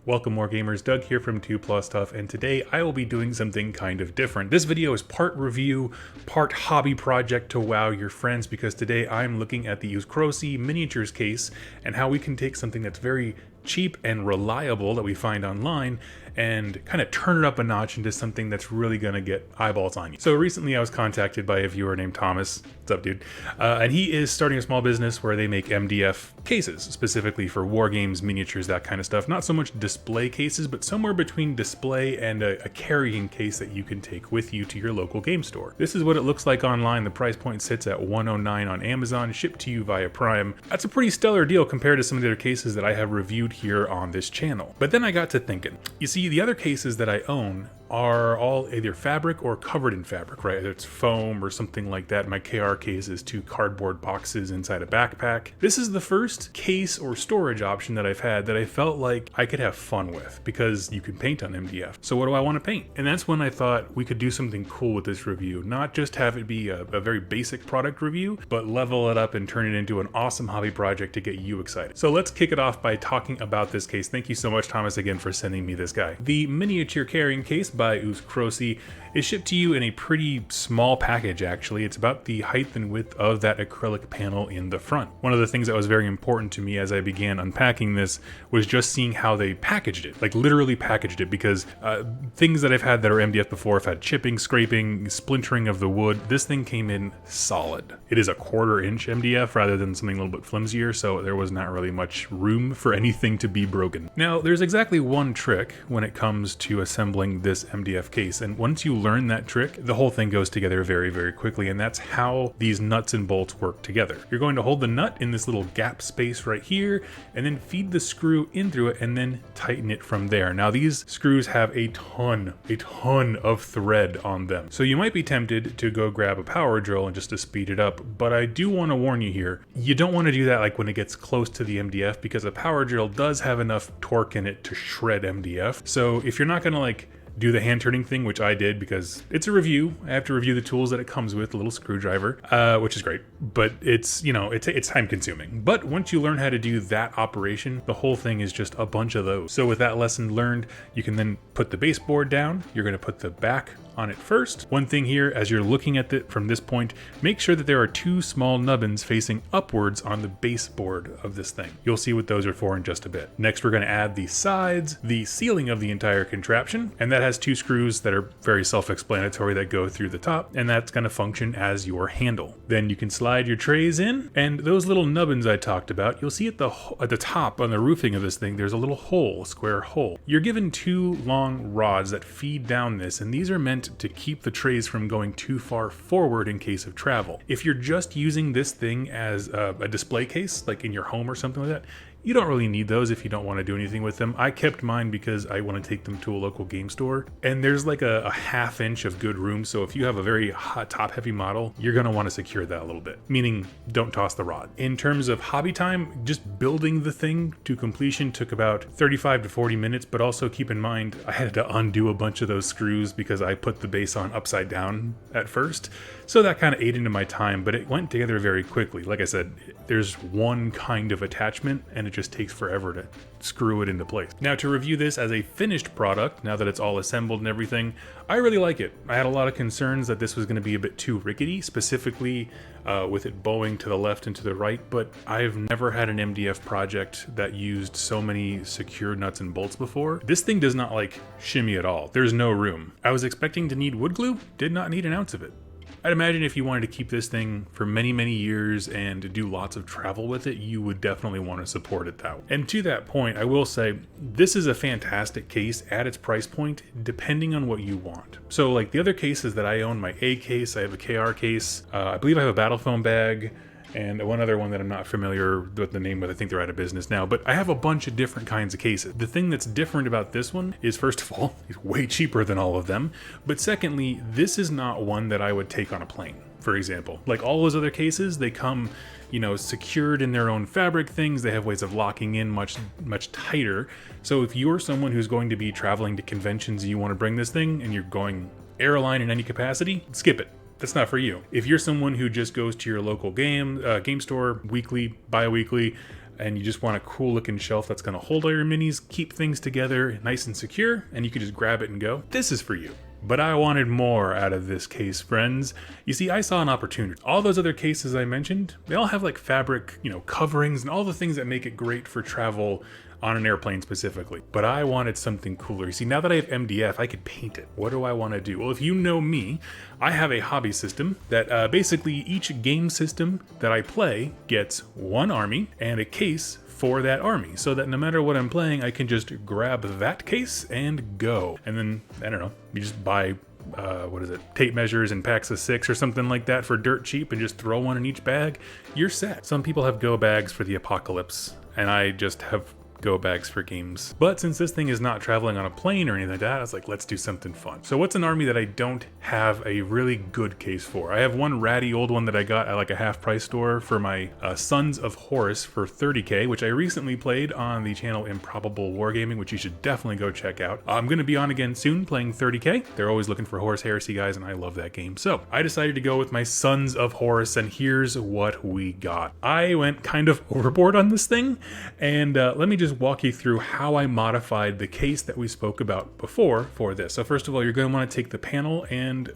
Welcome more gamers, Doug here from 2Plus Tough, and today I will be doing something kind of different. This video is part review, part hobby project to wow your friends, because today I'm looking at the Uskrosi miniatures case and how we can take something that's very cheap and reliable that we find online and kind of turn it up a notch into something that's really gonna get eyeballs on you. So recently I was contacted by a viewer named Thomas. What's up, dude? And he is starting a small business where they make MDF cases, specifically for war games, miniatures, that kind of stuff. Not so much display cases, but somewhere between display and a carrying case that you can take with you to your local game store. This is what it looks like online. The price point sits at $109 on Amazon, shipped to you via Prime. That's a pretty stellar deal compared to some of the other cases that I have reviewed here on this channel. But then I got to thinking, you see, the other cases that I own are all either fabric or covered in fabric, right? Either it's foam or something like that. My KR case is 2 cardboard boxes inside a backpack. This is the first case or storage option that I've had that I felt like I could have fun with, because you can paint on MDF. So what do I want to paint? And that's when I thought we could do something cool with this review. Not just have it be a very basic product review, but level it up and turn it into an awesome hobby project to get you excited. So let's kick it off by talking about this case. Thank you so much, Thomas, again, for sending me this guy. The miniature carrying case by Uskrosi is shipped to you in a pretty small package, actually. It's about the height and width of that acrylic panel in the front. One of the things that was very important to me as I began unpacking this was just seeing how they packaged it, like literally packaged it, because things that I've had that are MDF before have had chipping, scraping, splintering of the wood. This thing came in solid. It is a 1/4 inch MDF rather than something a little bit flimsier, so there was not really much room for anything to be broken. Now, there's exactly one trick when it comes to assembling this MDF case, and once you learn that trick, the whole thing goes together very, very quickly, and that's how these nuts and bolts work together. You're going to hold the nut in this little gap space right here, and then feed the screw in through it, and then tighten it from there. Now, these screws have a ton of thread on them, so you might be tempted to go grab a power drill and just to speed it up, but I do want to warn you here, you don't want to do that like when it gets close to the MDF, because a power drill does have enough torque in it to shred MDF. So if you're not going to like do the hand turning thing, which I did because it's a review. I have to review the tools that it comes with, a little screwdriver, which is great, but it's, you know, it's time consuming. But once you learn how to do that operation, the whole thing is just a bunch of those. So with that lesson learned, you can then put the baseboard down. You're going to put the back on it first. One thing here, as you're looking at it from this point, make sure that there are 2 small nubbins facing upwards on the baseboard of this thing. You'll see what those are for in just a bit. Next, we're going to add the sides, the ceiling of the entire contraption, and that has 2 screws that are very self-explanatory that go through the top, and that's going to function as your handle. Then you can slide your trays in, and those little nubbins I talked about, you'll see at the top on the roofing of this thing, there's a little hole, square hole. You're given 2 long rods that feed down this, and these are meant to keep the trays from going too far forward in case of travel. If you're just using this thing as a display case, like in your home or something like that, you don't really need those if you don't want to do anything with them. I kept mine because I want to take them to a local game store, and there's like a 1/2 inch of good room, so if you have a very hot top heavy model, you're going to want to secure that a little bit, meaning don't toss the rod. In terms of hobby time, just building the thing to completion took about 35 to 40 minutes, but also keep in mind I had to undo a bunch of those screws because I put the base on upside down at first, so that kind of ate into my time, but it went together very quickly. Like I said, there's one kind of attachment, and it just takes forever to screw it into place. Now, to review this as a finished product, now that it's all assembled and everything, I really like it. I had a lot of concerns that this was going to be a bit too rickety, specifically with it bowing to the left and to the right, but I've never had an MDF project that used so many secure nuts and bolts before. This thing does not like shimmy at all. There's no room. I was expecting to need wood glue, did not need an ounce of it. I'd imagine if you wanted to keep this thing for many, many years and do lots of travel with it, you would definitely want to support it that way. And to that point, I will say, this is a fantastic case at its price point, depending on what you want. So like the other cases that I own, my A case, I have a KR case, I believe I have a battle foam bag, and one other one that I'm not familiar with the name of. I think they're out of business now, but I have a bunch of different kinds of cases. The thing that's different about this one is, first of all, it's way cheaper than all of them, but secondly, this is not one that I would take on a plane, for example. Like all those other cases, they come, you know, secured in their own fabric things. They have ways of locking in much tighter. So if you're someone who's going to be traveling to conventions and you want to bring this thing and you're going airline in any capacity, skip it. That's not for you. If you're someone who just goes to your local game store weekly, bi-weekly, and you just want a cool looking shelf that's going to hold all your minis, keep things together nice and secure, and you can just grab it and go, this is for you. But I wanted more out of this case, friends. You see, I saw an opportunity. All those other cases I mentioned, they all have like fabric, coverings and all the things that make it great for travel on an airplane specifically. But I wanted something cooler. You see, now that I have MDF, I could paint it. What do I want to do? Well, if you know me, I have a hobby system that basically each game system that I play gets one army and a case for that army, so that no matter what I'm playing, I can just grab that case and go. And then, I don't know, you just buy tape measures and packs of 6 or something like that for dirt cheap and just throw one in each bag. You're set. Some people have go bags for the apocalypse, and I just have go bags for games. But since this thing is not traveling on a plane or anything like that, I was like, let's do something fun. So what's an army that I don't have a really good case for? I have one ratty old one that I got at like a half price store for my Sons of Horus for 30k, which I recently played on the channel Improbable Wargaming, which you should definitely go check out. I'm going to be on again soon playing 30k. They're always looking for Horus Heresy guys, and I love that game. So I decided to go with my Sons of Horus, and here's what we got. I went kind of overboard on this thing, and let me just walk you through how I modified the case that we spoke about before for this. So first of all, you're going to want to take the panel, and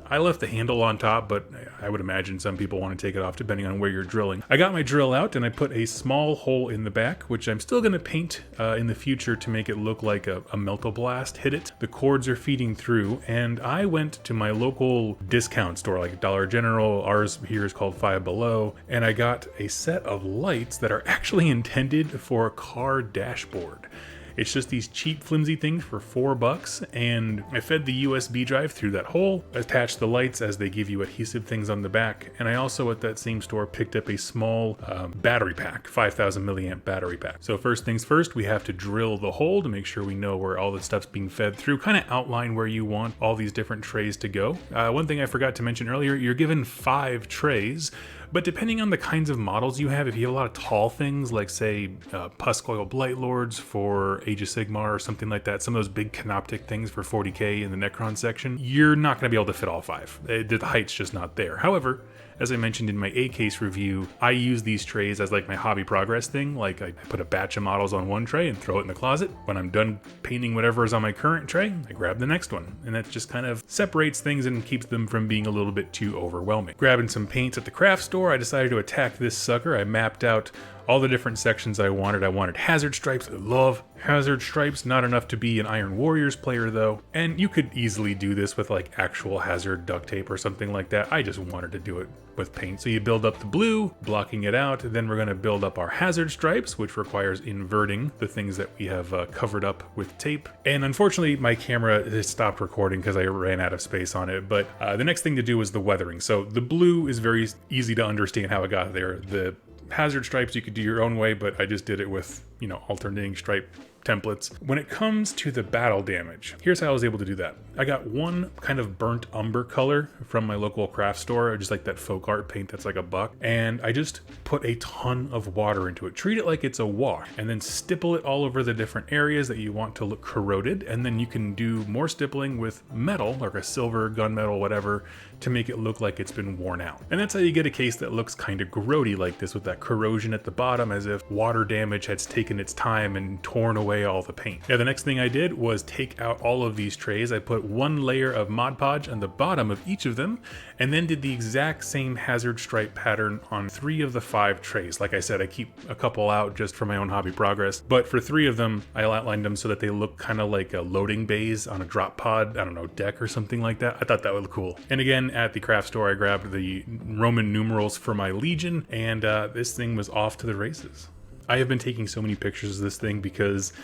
I left the handle on top, but I would imagine some people want to take it off depending on where you're drilling. I got my drill out and I put a small hole in the back, which I'm still going to paint in the future to make it look like a meltoblast hit it. The cords are feeding through, and I went to my local discount store like Dollar General. Ours here is called Five Below, and I got a set of lights that are actually intended for a car dashboard. It's just these cheap flimsy things for $4, and I fed the USB drive through that hole, attached the lights as they give you adhesive things on the back, and I also at that same store picked up a small battery pack, 5,000 milliamp battery pack. So first things first, we have to drill the hole to make sure we know where all the stuff's being fed through, kind of outline where you want all these different trays to go. One thing I forgot to mention earlier, you're given 5 trays, but depending on the kinds of models you have, if you have a lot of tall things like say Puskoil Blightlords for Age of Sigmar or something like that, some of those big canoptic things for 40k in the Necron section, you're not going to be able to fit all 5. The height's just not there. However, as I mentioned in my A-case review, I use these trays as like my hobby progress thing. Like I put a batch of models on one tray and throw it in the closet. When I'm done painting whatever is on my current tray, I grab the next one. And that just kind of separates things and keeps them from being a little bit too overwhelming. Grabbing some paints at the craft store, I decided to attack this sucker. I mapped out all the different sections I wanted. I wanted hazard stripes. I love hazard stripes. Not enough to be an Iron Warriors player though. And you could easily do this with like actual hazard duct tape or something like that. I just wanted to do it with paint. So you build up the blue, blocking it out. Then we're going to build up our hazard stripes, which requires inverting the things that we have covered up with tape. And unfortunately, my camera has stopped recording because I ran out of space on it. But the next thing to do was the weathering. So the blue is very easy to understand how it got there. The hazard stripes you could do your own way, but I just did it with, alternating stripe templates. When it comes to the battle damage, here's how I was able to do that. I got one kind of burnt umber color from my local craft store, just like that folk art paint that's like $1, and I just put a ton of water into it. Treat it like it's a wash, and then stipple it all over the different areas that you want to look corroded, and then you can do more stippling with metal, like a silver, gunmetal, whatever, to make it look like it's been worn out. And that's how you get a case that looks kind of grody like this, with that corrosion at the bottom, as if water damage has taken its time and torn away all the paint. Now the next thing I did was take out all of these trays. I put one layer of Mod Podge on the bottom of each of them, and then did the exact same hazard stripe pattern on 3 of the 5 trays. Like I said, I keep a couple out just for my own hobby progress, but for 3 of them, I outlined them so that they look kind of like a loading bays on a drop pod, I don't know, deck or something like that. I thought that would look cool. And again, at the craft store, I grabbed the Roman numerals for my Legion, and this thing was off to the races. I have been taking so many pictures of this thing because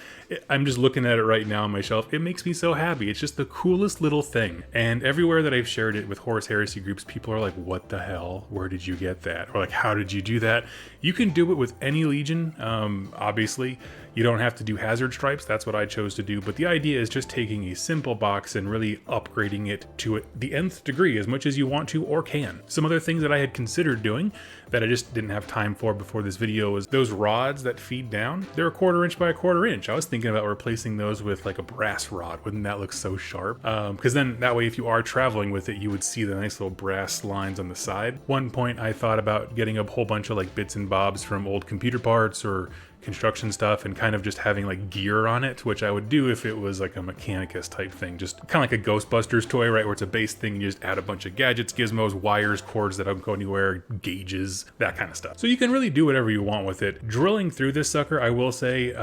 I'm just looking at it right now on my shelf. It makes me so happy. It's just the coolest little thing. And everywhere that I've shared it with Horus Heresy groups, people are like, what the hell? Where did you get that? Or like, how did you do that? You can do it with any Legion. Obviously, You don't have to do hazard stripes, that's what I chose to do, but the idea is just taking a simple box and really upgrading it to the nth degree as much as you want to or can. Some other things that I had considered doing that I just didn't have time for before this video was those rods that feed down. They're a 1/4 inch by a 1/4 inch. I was thinking about replacing those with like a brass rod. Wouldn't that look so sharp? Because then that way if you are traveling with it, you would see the nice little brass lines on the side. One point I thought about getting a whole bunch of like bits and bobs from old computer parts or construction stuff and kind of just having like gear on it, which I would do if it was like a Mechanicus type thing, just kind of like a Ghostbusters toy, right, where it's a base thing and you just add a bunch of gadgets, gizmos, wires, cords that don't go anywhere, gauges, that kind of stuff. So you can really do whatever you want with it. Drilling through this sucker, I will say,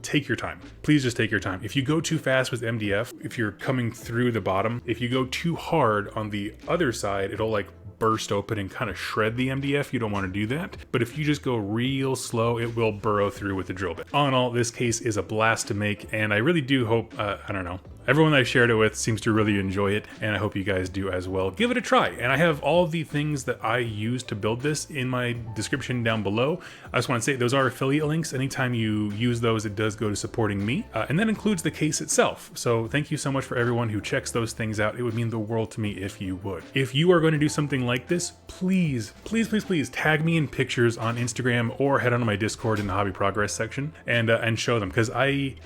take your time. Please just take your time. If you go too fast with MDF, if you're coming through the bottom, if you go too hard on the other side, it'll like burst open and kind of shred the MDF. You don't want to do that. But if you just go real slow, it will burrow through with the drill bit. All in all, this case is a blast to make, and I really do hope, I don't know, everyone that I shared it with seems to really enjoy it, and I hope you guys do as well. Give it a try, and I have all the things that I used to build this in my description down below. I just want to say those are affiliate links. Anytime you use those, it does go to supporting me, and that includes the case itself. So thank you so much for everyone who checks those things out. It would mean the world to me if you would. If you are going to do something like this, please, please, please, please tag me in pictures on Instagram or head on to my Discord in the Hobby Progress section and show them, because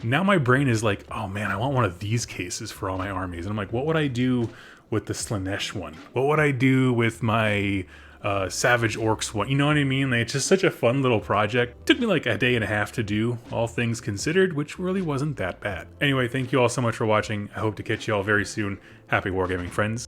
now my brain is like, oh man, I want one of these cases for all my armies. And I'm like, what would I do with the Slanesh one? What would I do with my Savage Orcs one? You know what I mean? Like, it's just such a fun little project. It took me like a day and a half to do, all things considered, which really wasn't that bad. Anyway, thank you all so much for watching. I hope to catch you all very soon. Happy wargaming, friends.